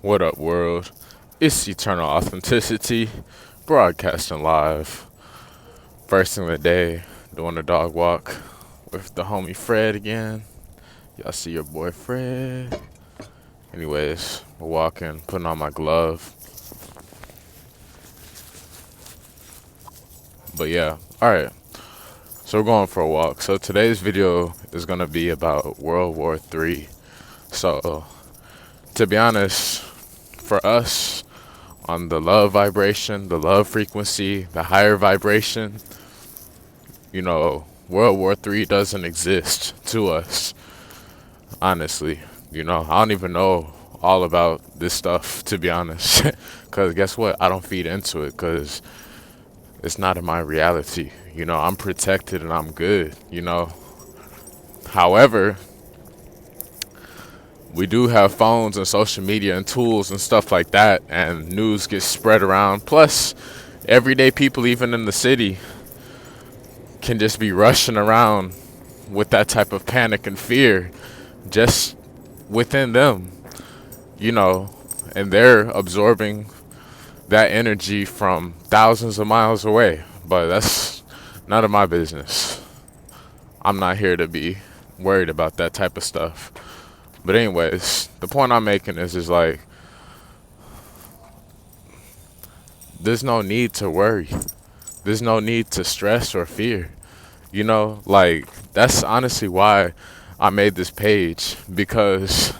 What up, world? It's Eternal Authenticity, broadcasting live. First thing of the day, doing a dog walk with the homie Fred again. Y'all see your boy Fred. Anyways, we're walking, putting on my glove. But yeah, alright. So we're going for a walk. So today's video is going to be about World War III. So, to be honest, for us, on the love vibration, the love frequency, the higher vibration, World War III doesn't exist to us, honestly. I don't even know all about this stuff, to be honest. Because guess what? I don't feed into it because it's not in my reality. I'm protected and I'm good. However, we do have phones and social media and tools and stuff like that, and news gets spread around. Plus, everyday people, even in the city, can just be rushing around with that type of panic and fear just within them, and they're absorbing that energy from thousands of miles away. But that's none of my business. I'm not here to be worried about that type of stuff. But anyways, the point I'm making is like, there's no need to worry. There's no need to stress or fear. That's honestly why I made this page, because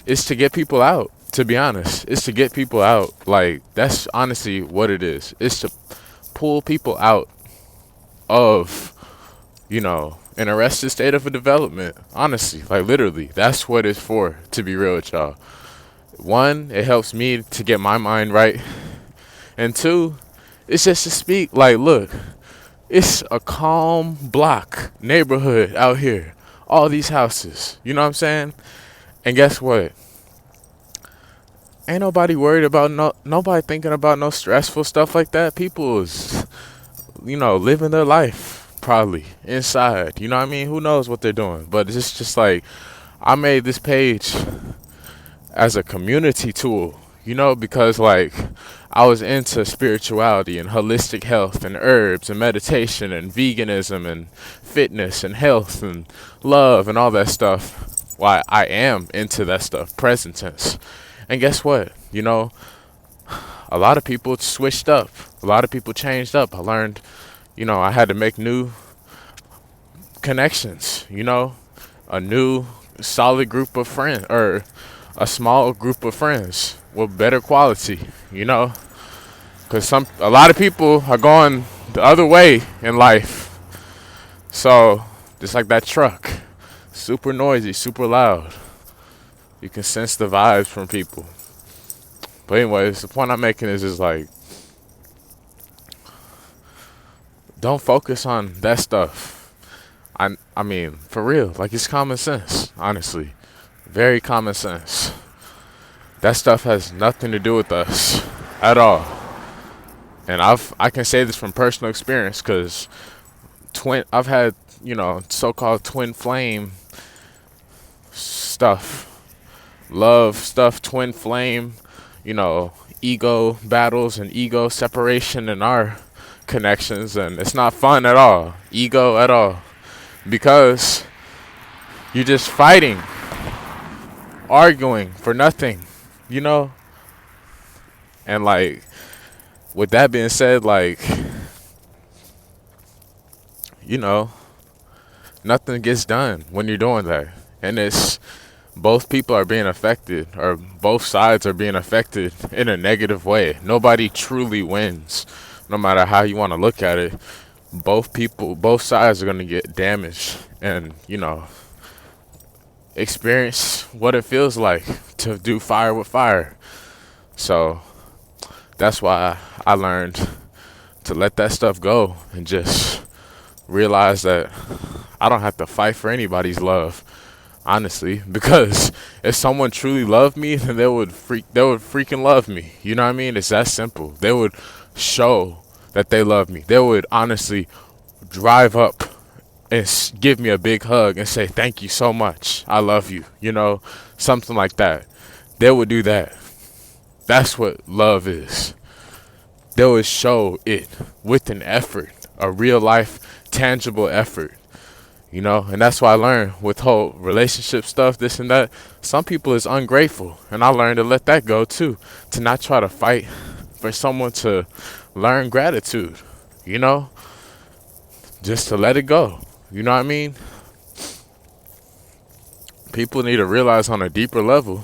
it's to get people out, to be honest. It's to get people out. That's honestly what it is. It's to pull people out of, an arrested state of a development. Honestly, literally, that's what it's for, to be real with y'all. One, it helps me to get my mind right. And two, it's just to speak, look, it's a calm block neighborhood out here. All these houses, you know what I'm saying? And guess what? Ain't nobody worried about nobody thinking about no stressful stuff like that. People is, living their life probably inside. You know what I mean? Who knows what they're doing? But it's just like, I made this page as a community tool, because I was into spirituality and holistic health and herbs and meditation and veganism and fitness and health and love and all that stuff. Why I am into that stuff, present tense. And guess what? A lot of people switched up. A lot of people changed up. I learned, I had to make new connections, a new solid group of friends, or a small group of friends with better quality, because a lot of people are going the other way in life. So just like that truck, super noisy, super loud, you can sense the vibes from people. But anyways, the point I'm making is don't focus on that stuff. I mean, for real, it's common sense, honestly. Very common sense. That stuff has nothing to do with us at all. And I can say this from personal experience, because I've had, so-called twin flame stuff, love stuff, twin flame, ego battles and ego separation in our connections, and it's not fun at all, ego at all, because you're just fighting, arguing for nothing, and with that being said, nothing gets done when you're doing that. And it's both people are being affected, or both sides are being affected in a negative way. Nobody truly wins, no matter how you want to look at it. Both sides are going to get damaged and, experience what it feels like to do fire with fire. So that's why I learned to let that stuff go and just realize that I don't have to fight for anybody's love, honestly, because if someone truly loved me, then they would freaking love me. You know what I mean? It's that simple. They would show that they love me. They would honestly drive up and give me a big hug and say, thank you so much, I love you, something like that. they would do that. That's what love is. They would show it with an effort, a real life, tangible effort. And that's why I learned with whole relationship stuff, this and that. Some people is ungrateful, and I learned to let that go too. To not try to fight for someone to learn gratitude. You know, just to let it go. You know what I mean? People need to realize on a deeper level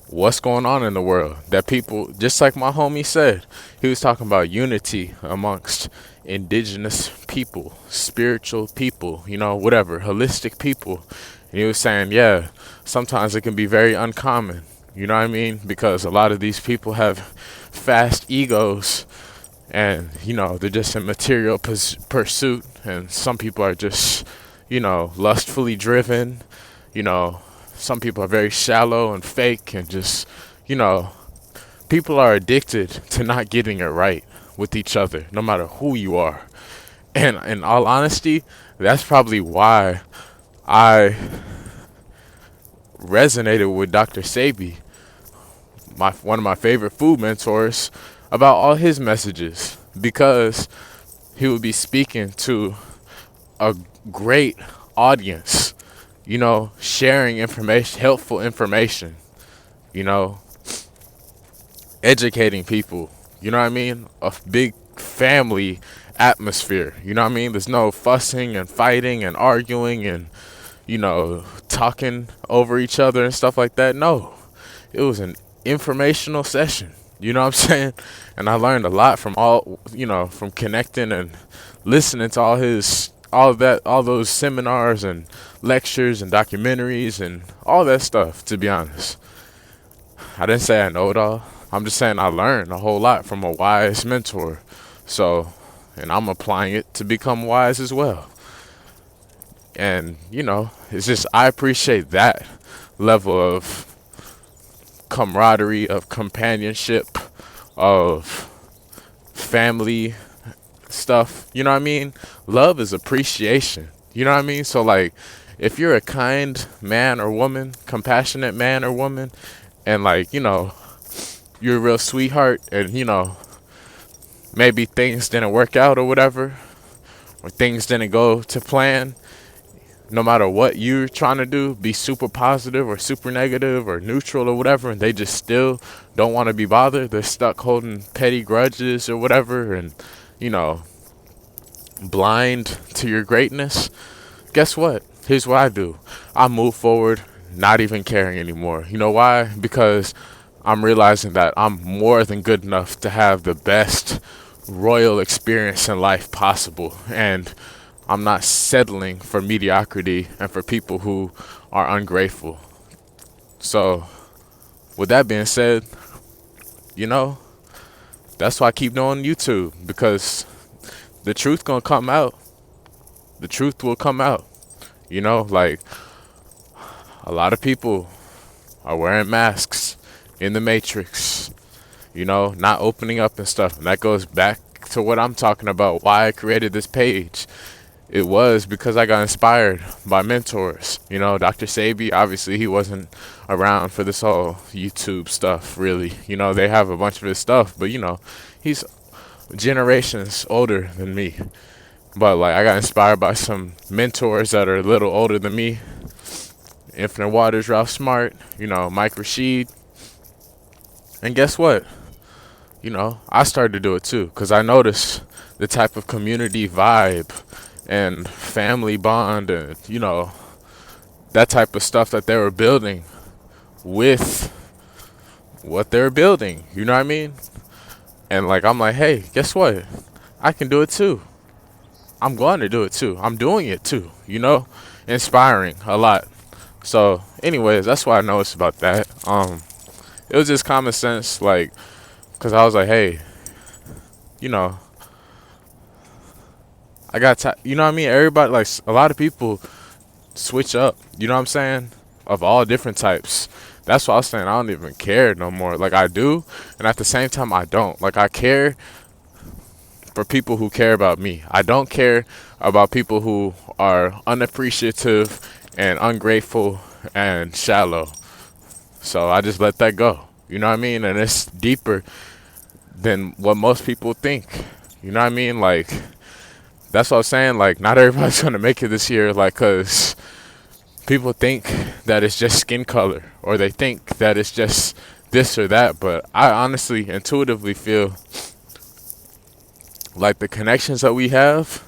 what's going on in the world. That people, just like my homie said, he was talking about unity amongst indigenous people, spiritual people, whatever, holistic people. And he was saying, yeah, sometimes it can be very uncommon. You know what I mean? Because a lot of these people have fast egos and, they're just in material pursuit. And some people are just, lustfully driven. Some people are very shallow and fake and just, people are addicted to not getting it right with each other, no matter who you are. And in all honesty, that's probably why I resonated with Dr. Sebi, one of my favorite food mentors, about all his messages, because he would be speaking to a great audience, sharing information, helpful information, educating people, you know what I mean? A big family atmosphere, you know what I mean? There's no fussing and fighting and arguing and, talking over each other and stuff like that. No, it was an informational session, you know what I'm saying? And I learned a lot from from connecting and listening to all those seminars and lectures and documentaries and all that stuff, to be honest. I didn't say I know it all. I'm just saying I learned a whole lot from a wise mentor. So, and I'm applying it to become wise as well. And, it's just, I appreciate that level of camaraderie, of companionship, of family stuff. You know what I mean? Love is appreciation. You know what I mean? So, like, if you're a kind man or woman, compassionate man or woman, and, like, you're a real sweetheart and, maybe things didn't work out or whatever, or things didn't go to plan, no matter what you're trying to do, be super positive or super negative or neutral or whatever, and they just still don't want to be bothered. They're stuck holding petty grudges or whatever and, blind to your greatness. Guess what? Here's what I do. I move forward, not even caring anymore. You know why? Because I'm realizing that I'm more than good enough to have the best royal experience in life possible. And I'm not settling for mediocrity and for people who are ungrateful. So, with that being said, that's why I keep doing YouTube, because the truth gonna come out. The truth will come out. Like, a lot of people are wearing masks in the Matrix, not opening up and stuff. And that goes back to what I'm talking about, why I created this page. It was because I got inspired by mentors. Dr. Sebi, obviously he wasn't around for this whole YouTube stuff, really. They have a bunch of his stuff, but he's generations older than me. But, like, I got inspired by some mentors that are a little older than me. Infinite Waters, Ralph Smart, Mike Rashid. And guess what? I started to do it too, because I noticed the type of community vibe and family bond and, that type of stuff that they were building with what they're building. You know what I mean? And, like, I'm like, hey, guess what? I can do it too. I'm going to do it too. I'm doing it too, inspiring a lot. So anyways, that's why I know it's about that. It was just common sense, like, because I was like, hey, I got you know what I mean? Everybody, like, a lot of people switch up, you know what I'm saying? Of all different types. That's why I was saying I don't even care no more. Like, I do, and at the same time I don't. Like, I care for people who care about me. I don't care about people who are unappreciative and ungrateful and shallow. So I just let that go. You know what I mean? And it's deeper than what most people think. You know what I mean? Like, that's what I'm saying. Like, not everybody's gonna make it this year. Like, cause people think that it's just skin color, or they think that it's just this or that. But I honestly, intuitively feel like the connections that we have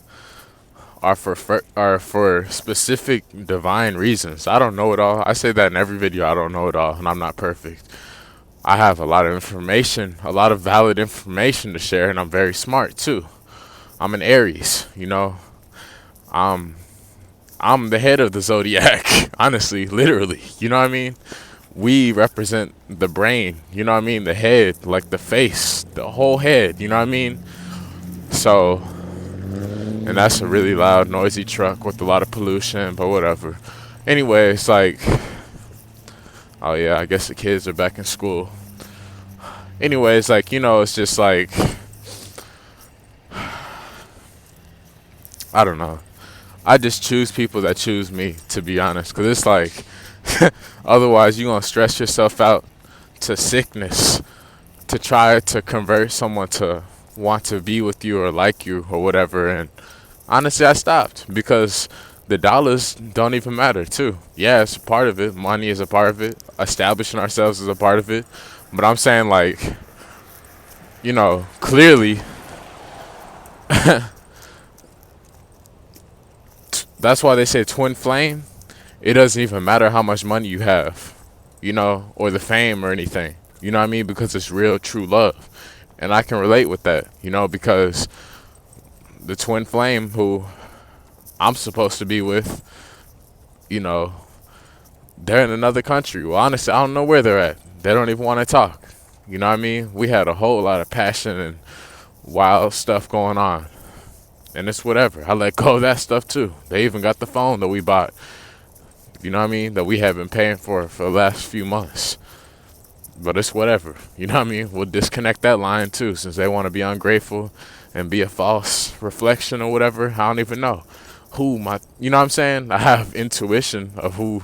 are for specific divine reasons. I don't know it all. I say that in every video. I don't know it all, and I'm not perfect. I have a lot of information, a lot of valid information to share, and I'm very smart too. I'm an Aries, you know. I'm I'm the head of the zodiac, honestly, literally. You know what I mean? We represent the brain, you know what I mean? The head, like the face, the whole head, you know what I mean? So, and that's a really loud, noisy truck with a lot of pollution, but whatever. Anyway, it's like, oh yeah, I guess the kids are back in school. Anyway, it's like, it's just like, I don't know. I just choose people that choose me, to be honest. Because it's like, otherwise you're going to stress yourself out to sickness to try to convert someone to want to be with you or like you or whatever. And honestly, I stopped because the dollars don't even matter, too. Yeah, it's a part of it. Money is a part of it. Establishing ourselves is a part of it. But I'm saying, like, clearly, that's why they say twin flame. It doesn't even matter how much money you have, or the fame or anything. You know what I mean? Because it's real, true love. And I can relate with that, because the twin flame who I'm supposed to be with, they're in another country. Well, honestly, I don't know where they're at. They don't even want to talk. You know what I mean? We had a whole lot of passion and wild stuff going on. And it's whatever. I let go of that stuff too. They even got the phone that we bought. You know what I mean? That we have been paying for the last few months. But it's whatever. You know what I mean? We'll disconnect that line too, since they want to be ungrateful and be a false reflection or whatever. I don't even know you know what I'm saying? I have intuition of who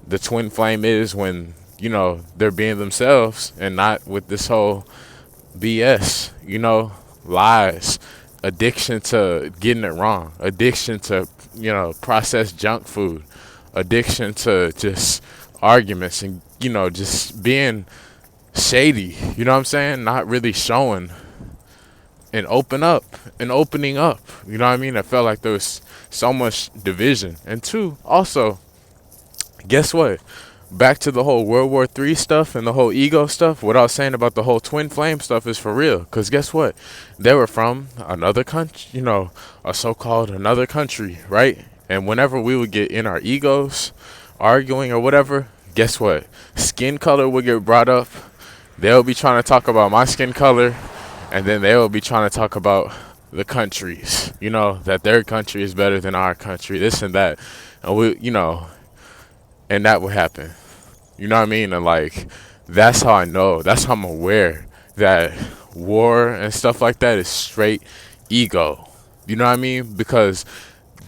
the twin flame is when, they're being themselves and not with this whole BS, lies, addiction to getting it wrong, addiction to, processed junk food, addiction to just arguments and, just being shady, you know what I'm saying? Not really showing and opening up, you know what I mean? I felt like there was so much division. And two, also, guess what? Back to the whole World War III stuff and the whole ego stuff. What I was saying about the whole twin flame stuff is for real. Because guess what? They were from another country, a so-called another country, right? And whenever we would get in our egos, arguing or whatever, guess what? Skin color would get brought up. They'll be trying to talk about my skin color. And then they'll be trying to talk about the countries, that their country is better than our country, this and that. And and that would happen. You know what I mean? And like, that's how I know. That's how I'm aware that war and stuff like that is straight ego. You know what I mean? Because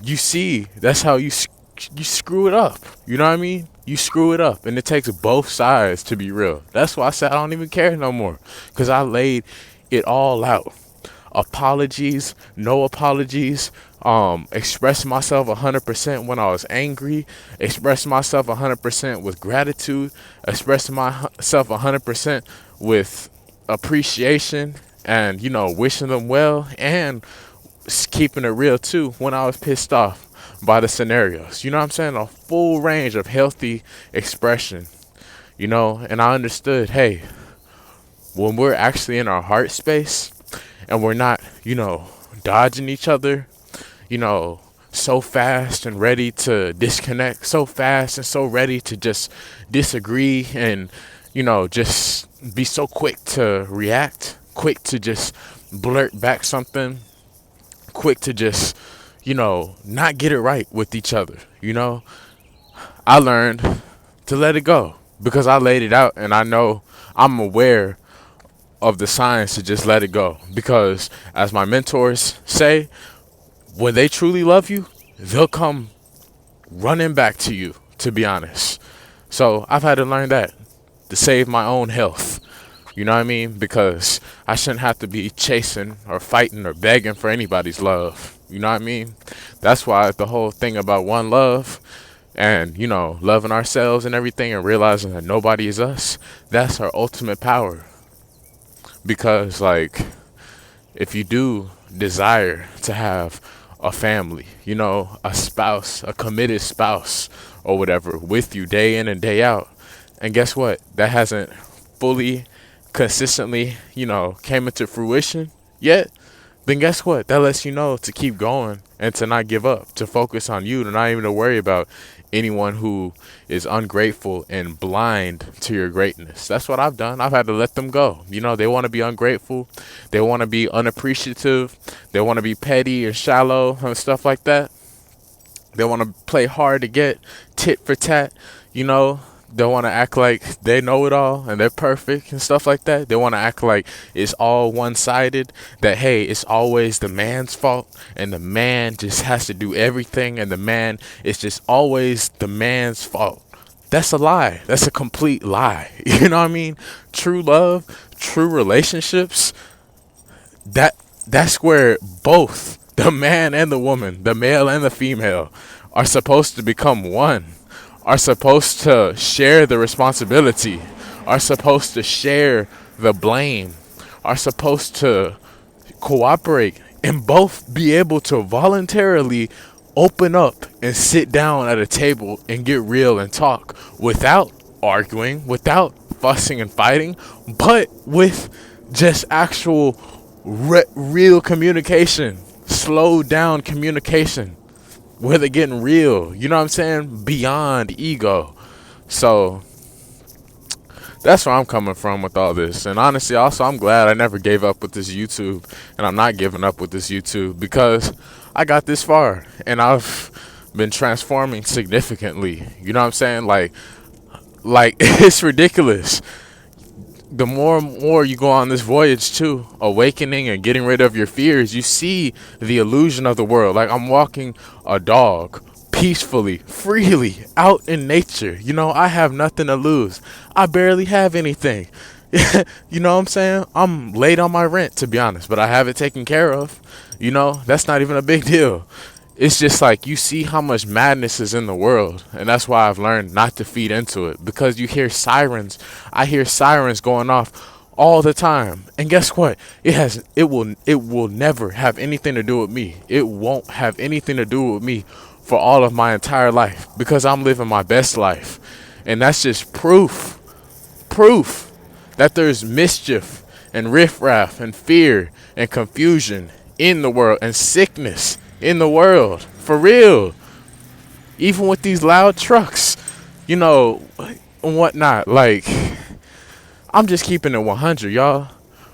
you see, that's how you screw it up. You know what I mean? You screw it up, and it takes both sides to be real. That's why I said I don't even care no more, because I laid it all out. Apologies, no apologies, express myself 100% when I was angry, express myself 100% with gratitude, express myself 100% with appreciation and, wishing them well, and keeping it real too when I was pissed off by the scenarios. You know what I'm saying? A full range of healthy expression, and I understood, hey, when we're actually in our heart space and we're not, dodging each other, so fast and ready to disconnect, so fast and so ready to just disagree and, just be so quick to react, quick to just blurt back something, quick to just, not get it right with each other, I learned to let it go because I laid it out, and I know I'm aware of the signs to just let it go, because as my mentors say, when they truly love you, they'll come running back to you, to be honest. So I've had to learn that, to save my own health. You know what I mean? Because I shouldn't have to be chasing or fighting or begging for anybody's love. You know what I mean? That's why the whole thing about one love and, loving ourselves and everything and realizing that nobody is us, that's our ultimate power. Because, like, if you do desire to have a family, a spouse, a committed spouse or whatever with you day in and day out, and guess what? That hasn't fully, consistently, came into fruition yet, then guess what? That lets you know to keep going and to not give up, to focus on you, to not even to worry about anyone who is ungrateful and blind to your greatness. That's what I've done. I've had to let them go. They want to be ungrateful. They want to be unappreciative. They want to be petty and shallow and stuff like that. They want to play hard to get, tit for tat, They want to act like they know it all and they're perfect and stuff like that. They want to act like it's all one-sided, that, hey, it's always the man's fault and the man just has to do everything and the man is just always the man's fault. That's a lie. That's a complete lie. You know what I mean? True love, true relationships, that's where both the man and the woman, the male and the female, are supposed to become one, are supposed to share the responsibility, are supposed to share the blame, are supposed to cooperate and both be able to voluntarily open up and sit down at a table and get real and talk without arguing, without fussing and fighting, but with just actual real communication, slow down communication where they're getting real, you know what I'm saying? Beyond ego. So that's where I'm coming from with all this. And honestly, also, I'm glad I never gave up with this YouTube, and I'm not giving up with this YouTube because I got this far and I've been transforming significantly. You know what I'm saying? Like it's ridiculous. The more and more you go on this voyage to awakening and getting rid of your fears, you see the illusion of the world. Like, I'm walking a dog peacefully, freely out in nature. I have nothing to lose. I barely have anything. You know what I'm saying? I'm late on my rent, to be honest, but I have it taken care of. That's not even a big deal. It's just like you see how much madness is in the world, and that's why I've learned not to feed into it, because you hear sirens. I hear sirens going off all the time, and guess what? It will never have anything to do with me. It won't have anything to do with me for all of my entire life, because I'm living my best life, and that's just proof that there's mischief and riffraff and fear and confusion in the world and sickness in the world, for real. Even with these loud trucks, and whatnot. Like, I'm just keeping it 100, y'all.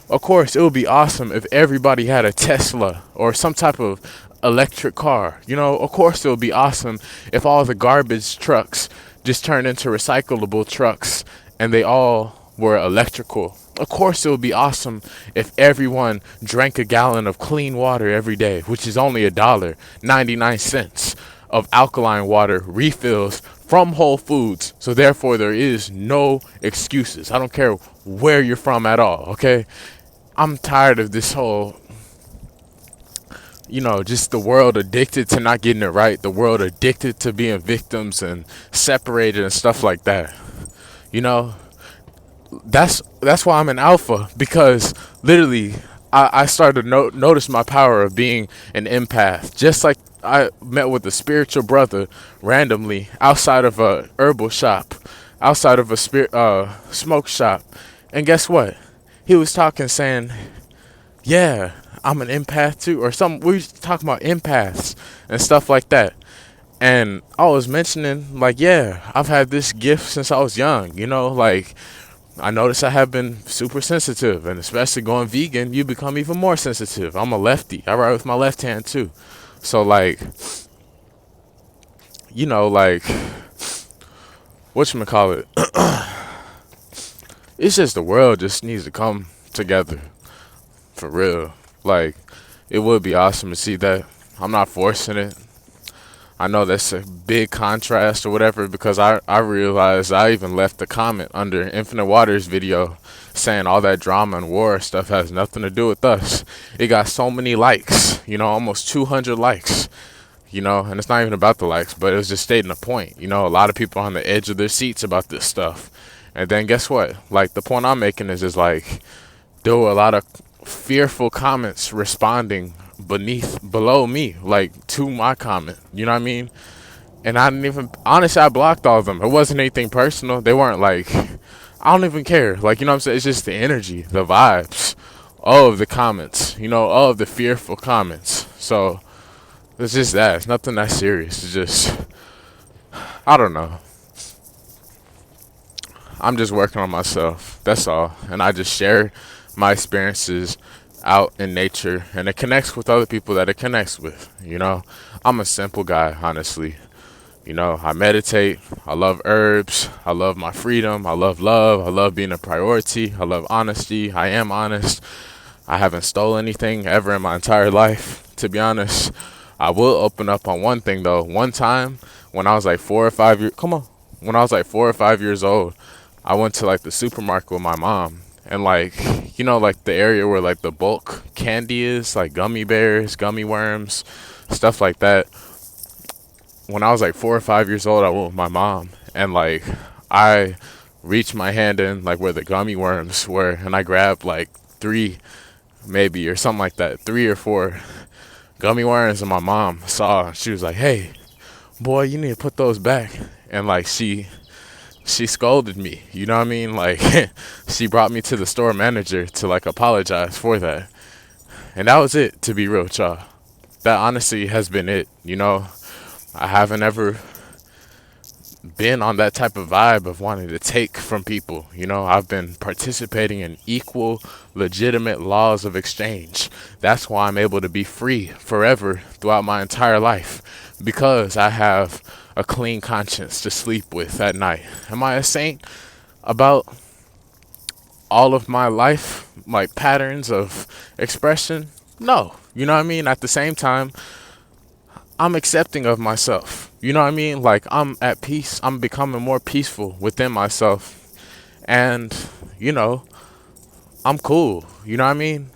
Of course, it would be awesome if everybody had a Tesla or some type of electric car. Of course, it would be awesome if all the garbage trucks just turned into recyclable trucks and they all were electrical. Of course, it would be awesome if everyone drank a gallon of clean water every day, which is only $1.99 of alkaline water refills from Whole Foods. So therefore, there is no excuses. I don't care where you're from at all, okay? I'm tired of this whole, just the world addicted to not getting it right, the world addicted to being victims and separated and stuff like that. That's why I'm an alpha, because literally I started to notice my power of being an empath. Just like I met with a spiritual brother randomly outside of a herbal shop, outside of a smoke shop, and guess what? He was saying, yeah, I'm an empath too, or something. We were talking about empaths and stuff like that. And I was mentioning, like, yeah, I've had this gift since I was young, like, I noticed I have been super sensitive, and especially going vegan, you become even more sensitive. I'm a lefty. I write with my left hand too. So, like, like, whatchamacallit, it's just the world just needs to come together, for real. Like, it would be awesome to see that. I'm not forcing it. I know that's a big contrast or whatever because I realized I even left a comment under Infinite Waters video saying all that drama and war stuff has nothing to do with us. It got so many likes, almost 200 likes, and it's not even about the likes, but it was just stating a point. A lot of people are on the edge of their seats about this stuff. And then guess what? Like, the point I'm making is just like, there were a lot of fearful comments responding below me, like, to my comment. You know what I mean? And I didn't even, honestly, I blocked all of them. It wasn't anything personal. They weren't like, I don't even care. Like, you know what I'm saying? It's just the energy, the vibes of the comments, of the fearful comments. So it's just that. It's nothing that serious. It's just, I don't know. I'm just working on myself. That's all. And I just share my experiences out in nature, and it connects with other people that it connects with. I'm a simple guy, honestly. I meditate. I love herbs. I love my freedom. I love love. I love being a priority. I love honesty. I am honest. I haven't stolen anything ever in my entire life, to be honest. I will open up on one thing, though. One time when I was like 4 or 5 years, when I was like 4 or 5 years old, I went to like the supermarket with my mom, and like, like the area where like the bulk candy is, like gummy bears, gummy worms, stuff like that. When I was like 4 or 5 years old, I went with my mom, and like, I reached my hand in like where the gummy worms were, and I grabbed like three, maybe, or something like that, 3 or 4 gummy worms, and my mom saw. She was like, "Hey, boy, you need to put those back." And like, she scolded me, you know what I mean? Like, she brought me to the store manager to like apologize for that. And that was it, to be real with y'all. That honestly has been it. I haven't ever been on that type of vibe of wanting to take from people. I've been participating in equal, legitimate laws of exchange. That's why I'm able to be free forever throughout my entire life, because I have a clean conscience to sleep with at night. Am I a saint about all of my life, like patterns of expression? No. You know what I mean? At the same time, I'm accepting of myself. You know what I mean? Like, I'm at peace. I'm becoming more peaceful within myself. And, I'm cool. You know what I mean?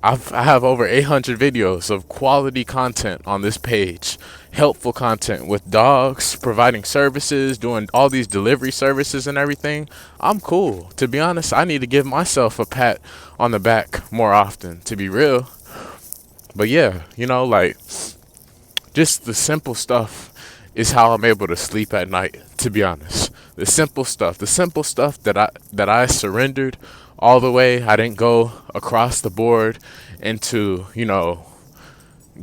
I have over 800 videos of quality content on this page. Helpful content with dogs, providing services, doing all these delivery services and everything. I'm cool. To be honest, I need to give myself a pat on the back more often, to be real. But yeah, like, just the simple stuff is how I'm able to sleep at night, to be honest. The simple stuff that I surrendered all the way. I didn't go across the board into,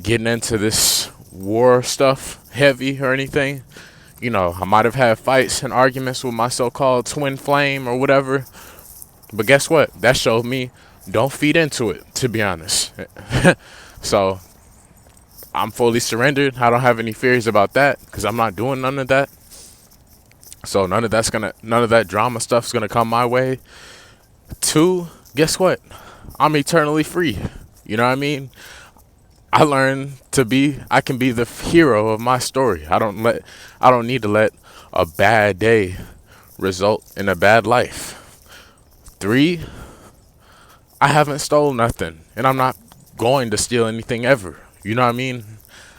getting into this war stuff heavy or anything. I might have had fights and arguments with my so-called twin flame or whatever. But guess what? That showed me don't feed into it, to be honest. So I'm fully surrendered. I don't have any fears about that because I'm not doing none of that. So none of that drama stuff's gonna come my way. 2, guess what? I'm eternally free. You know what I mean? I learned I can be the hero of my story. I don't need to let a bad day result in a bad life. 3, I haven't stolen nothing, and I'm not going to steal anything ever. You know what I mean?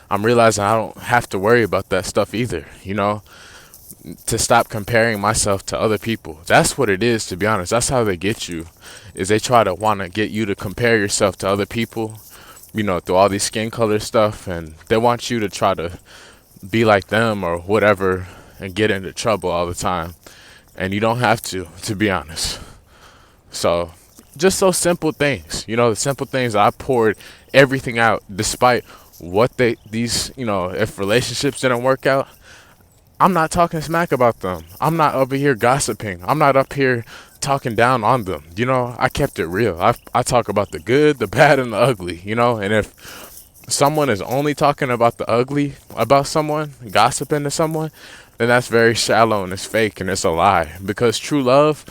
I'm realizing I don't have to worry about that stuff either, to stop comparing myself to other people. That's what it is, to be honest. That's how they get you, is they try to want to get you to compare yourself to other people, through all these skin color stuff, and they want you to try to be like them or whatever and get into trouble all the time. And you don't have to be honest. So just those simple things, the simple things. I poured everything out despite what if relationships didn't work out. I'm not talking smack about them. I'm not over here gossiping. I'm not up here talking down on them. I kept it real. I talk about the good, the bad, and the ugly, and if someone is only talking about the ugly about someone, gossiping to someone, then that's very shallow and it's fake and it's a lie, because true love,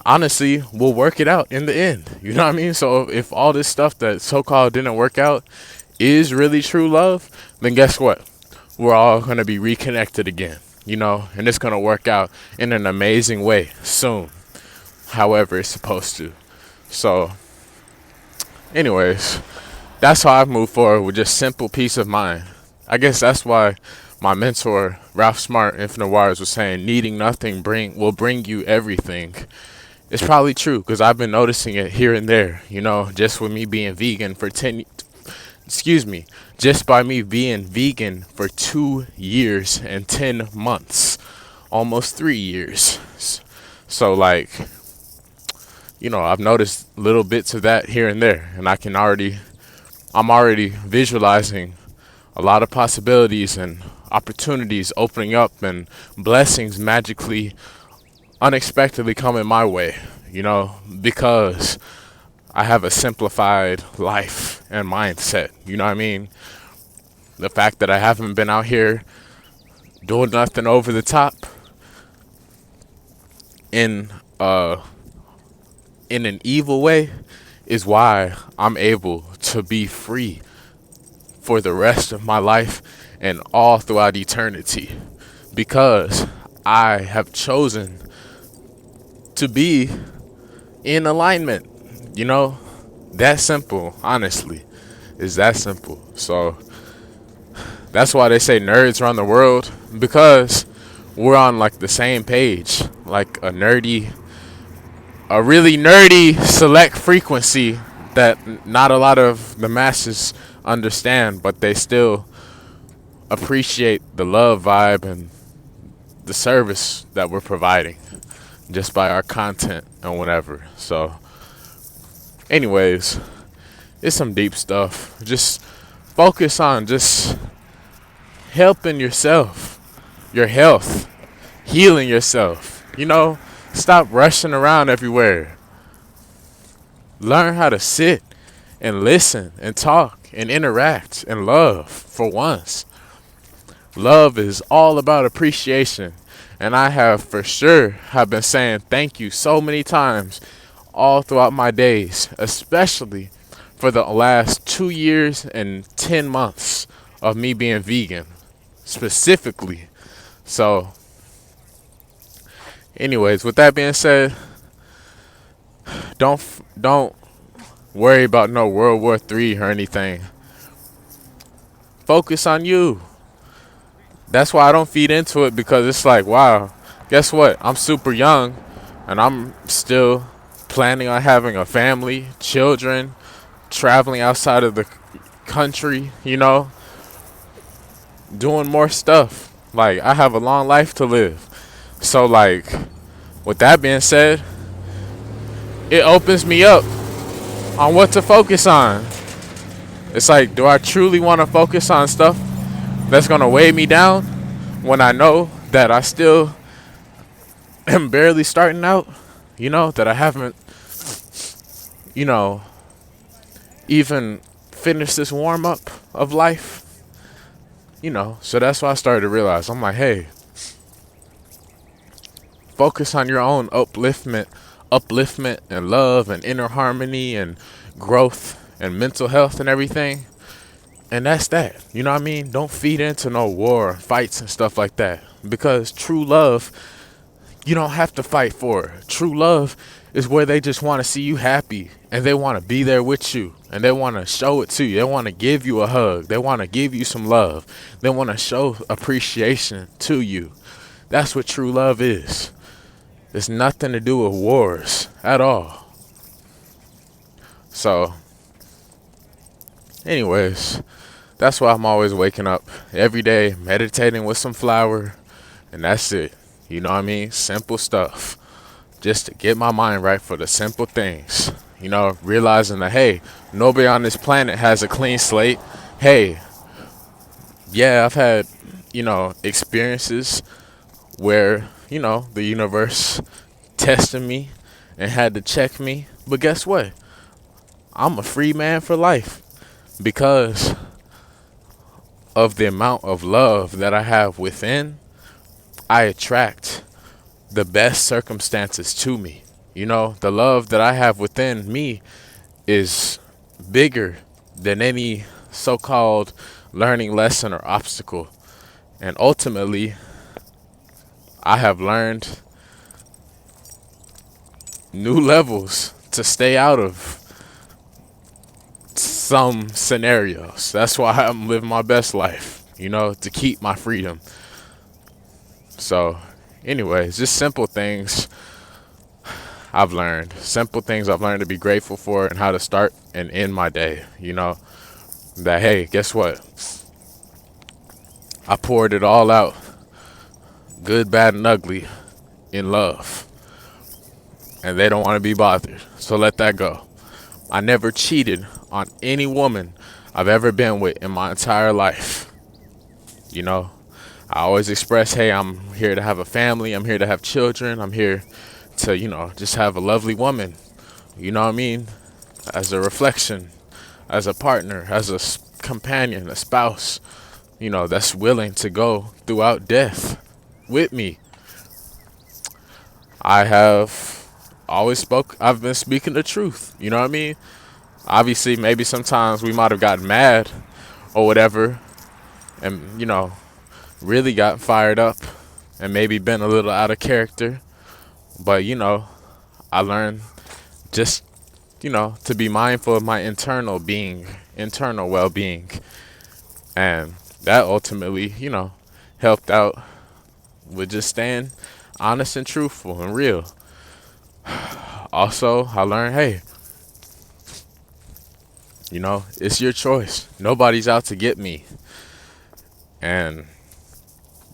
honestly, will work it out in the end. You know what I mean? So if all this stuff that so-called didn't work out, is really true love, then guess what? We're all going to be reconnected again, and it's going to work out in an amazing way soon, however it's supposed to. So, anyways, that's how I've moved forward with just simple peace of mind. I guess that's why my mentor, Ralph Smart, Infinite Wires, was saying needing nothing will bring you everything. It's probably true because I've been noticing it here and there, just with me being vegan for 10, excuse me, just by me being vegan for 2 years and 10 months, almost 3 years. So like, I've noticed little bits of that here and there, and I'm already visualizing a lot of possibilities and opportunities opening up and blessings magically, unexpectedly coming my way, because I have a simplified life and mindset. You know what I mean? The fact that I haven't been out here doing nothing over the top in an evil way is why I'm able to be free for the rest of my life and all throughout eternity, because I have chosen to be in alignment. That simple, honestly, is that simple. So that's why they say nerds run the world, because we're on like the same page, like a really nerdy select frequency that not a lot of the masses understand, but they still appreciate the love vibe and the service that we're providing just by our content and whatever. So anyways, it's some deep stuff. Just focus on just helping yourself, your health, healing yourself. Stop rushing around everywhere. Learn how to sit and listen and talk and interact and love for once. Love is all about appreciation. And I have for sure have been saying thank you so many times all throughout my days, especially for the last 2 years and 10 months of me being vegan, specifically. So, anyways, with that being said, don't worry about no World War III or anything. Focus on you. That's why I don't feed into it, because it's like, wow, guess what? I'm super young and I'm still planning on having a family, children, traveling outside of the country, doing more stuff. Like, I have a long life to live. So like, with that being said, it opens me up on what to focus on. It's like, do I truly want to focus on stuff that's going to weigh me down when I know that I still am barely starting out? That I haven't, even finished this warm up of life? So that's why I started to realize, I'm like, hey, focus on your own upliftment and love and inner harmony and growth and mental health and everything. And that's that. You know what I mean? Don't feed into no war, fights and stuff like that. Because true love, you don't have to fight for it. True love is where they just want to see you happy and they want to be there with you and they want to show it to you. They want to give you a hug. They want to give you some love. They want to show appreciation to you. That's what true love is. It's nothing to do with wars at all. So, anyways, that's why I'm always waking up every day, meditating with some flour, and that's it. You know what I mean? Simple stuff. Just to get my mind right for the simple things. Realizing that, hey, nobody on this planet has a clean slate. Hey, yeah, I've had, experiences where, the universe tested me and had to check me. But guess what? I'm a free man for life because of the amount of love that I have within. I attract the best circumstances to me. The love that I have within me is bigger than any so-called learning lesson or obstacle. And ultimately, I have learned new levels to stay out of some scenarios. That's why I'm living my best life, to keep my freedom. So, anyways, just simple things I've learned. Simple things I've learned to be grateful for and how to start and end my day. That, hey, guess what? I poured it all out, good, bad, and ugly, in love. And they don't want to be bothered. So let that go. I never cheated on any woman I've ever been with in my entire life. I always express, hey, I'm here to have a family. I'm here to have children. I'm here to, just have a lovely woman. You know what I mean? As a reflection, as a partner, as a companion, a spouse, that's willing to go throughout death with me. I've been speaking the truth. You know what I mean? Obviously, maybe sometimes we might have gotten mad or whatever and, really got fired up and maybe been a little out of character. But, I learned just, to be mindful of my internal well-being. And that ultimately, helped out with just staying honest and truthful and real. Also, I learned, hey, it's your choice. Nobody's out to get me. And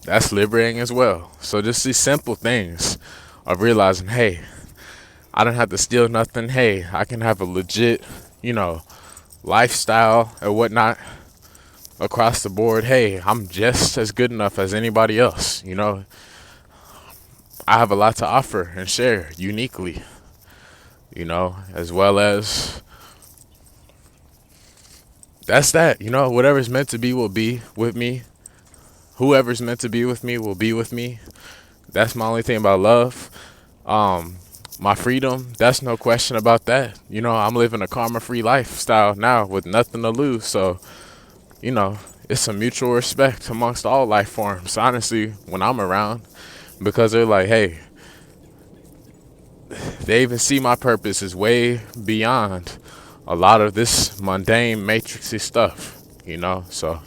that's liberating as well. So just these simple things of realizing, hey, I don't have to steal nothing. Hey, I can have a legit, lifestyle and whatnot across the board. Hey, I'm just as good enough as anybody else. I have a lot to offer and share uniquely, as well as that's that. Whatever's meant to be will be with me. Whoever's meant to be with me will be with me. That's my only thing about love. My freedom, that's no question about that. I'm living a karma-free lifestyle now with nothing to lose. So, it's a mutual respect amongst all life forms, honestly, when I'm around. Because they're like, hey, they even see my purpose is way beyond a lot of this mundane matrixy stuff, So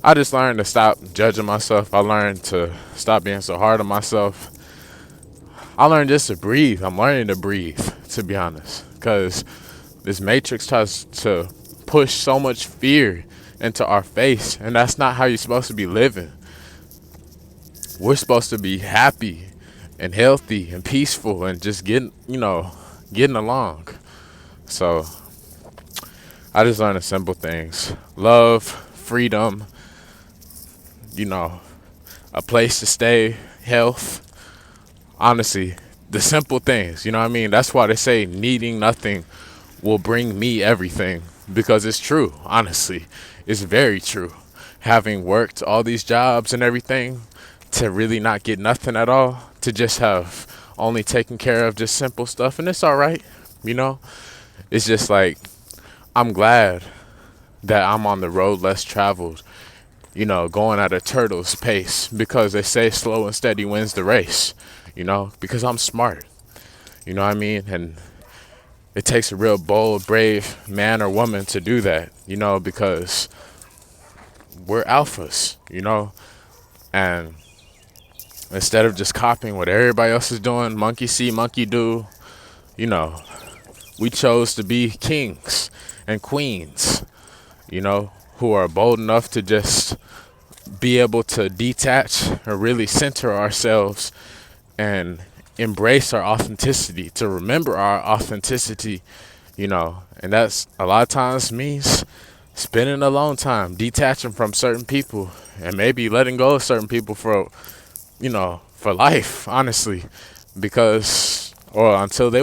I just learned to stop judging myself. I learned to stop being so hard on myself. I learned just to breathe. I'm learning to breathe, to be honest, because this matrix tries to push so much fear into our face, and that's not how you're supposed to be living. We're supposed to be happy and healthy and peaceful and just getting along. So I just learned the simple things: love, freedom, a place to stay, health. Honestly, the simple things, you know what I mean? That's why they say needing nothing will bring me everything, because it's true. Honestly, it's very true. Having worked all these jobs and everything, to really not get nothing at all, to just have only taken care of just simple stuff, and it's all right. It's just like, I'm glad that I'm on the road less traveled, going at a turtle's pace, because they say slow and steady wins the race, because I'm smart, what I mean? And it takes a real bold, brave man or woman to do that, because we're alphas, and instead of just copying what everybody else is doing, monkey see, monkey do, we chose to be kings and queens, who are bold enough to just be able to detach or really center ourselves and embrace our authenticity, to remember our authenticity, and that's a lot of times means spending a long time detaching from certain people and maybe letting go of certain people for life, honestly, because, or until they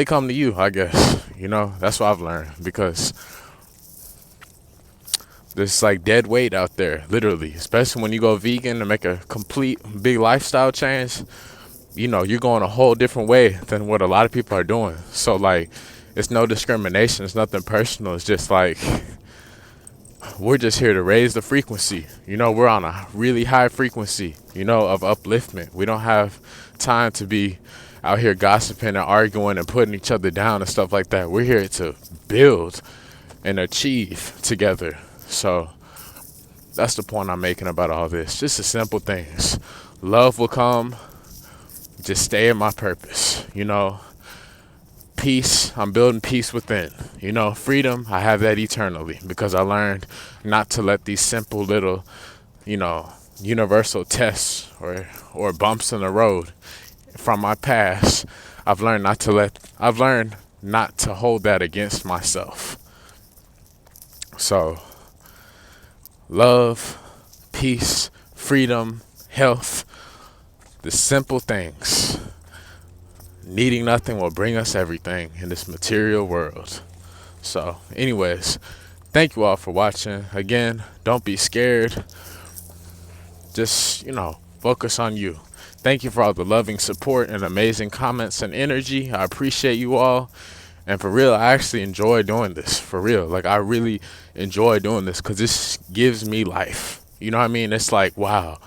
come to you, I guess, that's what I've learned, because there's like dead weight out there, literally, especially when you go vegan and make a complete big lifestyle change. You're going a whole different way than what a lot of people are doing. So like, It's no discrimination. It's nothing personal. It's just like we're just here to raise the frequency. We're on a really high frequency, of upliftment. We don't have time to be out here gossiping and arguing and putting each other down and stuff like that. We're here to build and achieve together. So that's the point I'm making about all this. Just the simple things. Love will come. Just stay in my purpose. Peace, I'm building peace within. Freedom, I have that eternally because I learned not to let these simple little, universal tests or bumps in the road from my past. I've learned not to hold that against myself. So, love, peace, freedom, health, the simple things. Needing nothing will bring us everything in this material world. So, anyways, thank you all for watching. Again, don't be scared. Just, focus on you. Thank you for all the loving support and amazing comments and energy. I appreciate you all. And for real, I actually enjoy doing this. For real. Like, I really enjoy doing this because this gives me life. You know what I mean? It's like, wow,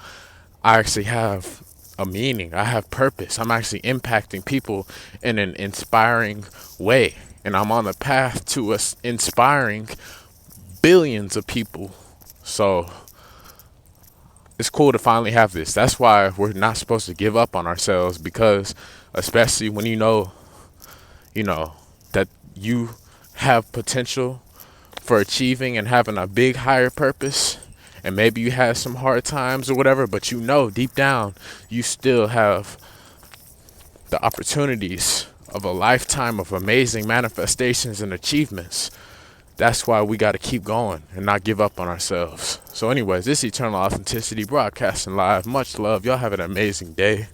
I actually have a meaning. I have purpose. I'm actually impacting people in an inspiring way. And I'm on the path to us inspiring billions of people. So it's cool to finally have this. That's why we're not supposed to give up on ourselves, because especially when you know that you have potential for achieving and having a big higher purpose, and maybe you had some hard times or whatever, but deep down you still have the opportunities of a lifetime of amazing manifestations and achievements. That's why we got to keep going and not give up on ourselves. So anyways, this Eternal Authenticity broadcasting live. Much love. Y'all have an amazing day.